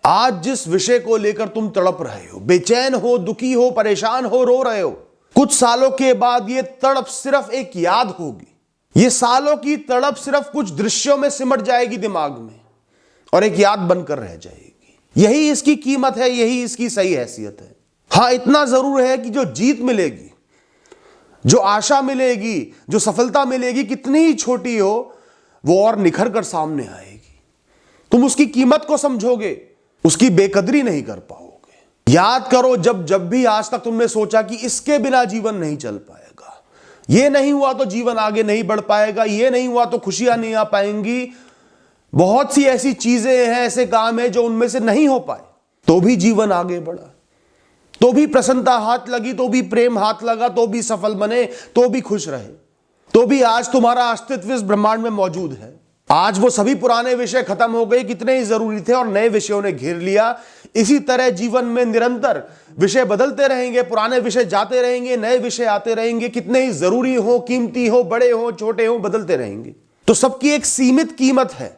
आज जिस विषय को लेकर तुम तड़प रहे हो, बेचैन हो, दुखी हो, परेशान हो, रो रहे हो, कुछ सालों के बाद ये तड़प सिर्फ एक याद होगी। ये सालों की तड़प सिर्फ कुछ दृश्यों में सिमट जाएगी दिमाग में और एक याद बनकर रह जाएगी। यही इसकी कीमत है, यही इसकी सही हैसियत है। हां, इतना जरूर है कि जो जीत मिलेगी, जो आशा मिलेगी, जो सफलता मिलेगी, कितनी ही छोटी हो, वो और निखर कर सामने आएगी। तुम उसकी कीमत को समझोगे, उसकी बेकदरी नहीं कर पाओगे। याद करो, जब जब भी आज तक तुमने सोचा कि इसके बिना जीवन नहीं चल पाएगा, ये नहीं हुआ तो जीवन आगे नहीं बढ़ पाएगा, ये नहीं हुआ तो खुशियां नहीं आ पाएंगी, बहुत सी ऐसी चीजें हैं, ऐसे काम है जो उनमें से नहीं हो पाए, तो भी जीवन आगे बढ़ा, तो भी प्रसन्नता हाथ लगी, तो भी प्रेम हाथ लगा, तो भी सफल बने, तो भी खुश रहे, तो भी आज तुम्हारा अस्तित्व इस ब्रह्मांड में मौजूद है। आज वो सभी पुराने विषय खत्म हो गए, कितने ही जरूरी थे, और नए विषयों ने घेर लिया। इसी तरह जीवन में निरंतर विषय बदलते रहेंगे, पुराने विषय जाते रहेंगे, नए विषय आते रहेंगे, कितने ही जरूरी हो, कीमती हो, बड़े हो, छोटे हो, बदलते रहेंगे। तो सबकी एक सीमित कीमत है,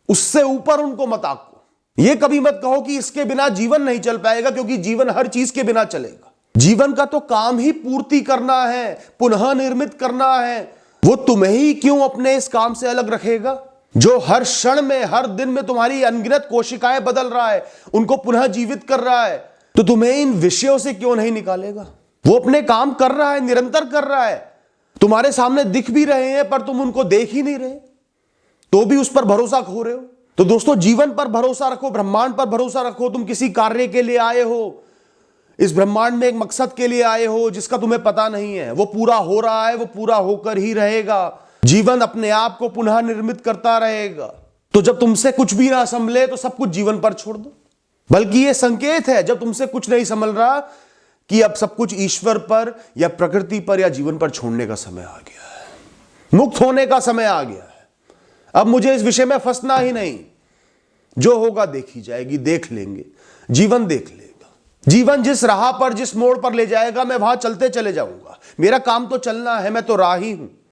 उससे ऊपर उनको मत आको। ये कभी मत कहो कि इसके बिना जीवन नहीं चल पाएगा, क्योंकि जीवन हर चीज के बिना चलेगा। जीवन का तो काम ही पूर्ति करना है, पुनः निर्मित करना है। वो तुम्हें ही क्यों अपने इस काम से अलग रखेगा, जो हर क्षण में, हर दिन में तुम्हारी अनगिनत कोशिकाएं बदल रहा है, उनको पुनः जीवित कर रहा है, तो तुम्हें इन विषयों से क्यों नहीं निकालेगा। वो अपने काम कर रहा है, निरंतर कर रहा है, तुम्हारे सामने दिख भी रहे हैं, पर तुम उनको देख ही नहीं रहे, तो भी उस पर भरोसा खो रहे हो। तो दोस्तों, जीवन पर भरोसा रखो, ब्रह्मांड पर भरोसा रखो। तुम किसी कार्य के लिए आए हो, इस ब्रह्मांड में एक मकसद के लिए आए हो जिसका तुम्हें पता नहीं है, वो पूरा हो रहा है, वो पूरा होकर ही रहेगा। जीवन अपने आप को पुनः निर्मित करता रहेगा। तो जब तुमसे कुछ भी ना संभले तो सब कुछ जीवन पर छोड़ दो। बल्कि ये संकेत है, जब तुमसे कुछ नहीं संभल रहा, कि अब सब कुछ ईश्वर पर या प्रकृति पर या जीवन पर छोड़ने का समय आ गया है, मुक्त होने का समय आ गया है। अब मुझे इस विषय में फंसना ही नहीं, जो होगा देखी जाएगी, देख लेंगे, जीवन देख लेगा। जीवन जिस राह पर, जिस मोड़ पर ले जाएगा, मैं वहां चलते चले जाऊंगा। मेरा काम तो चलना है, मैं तो राही हूं।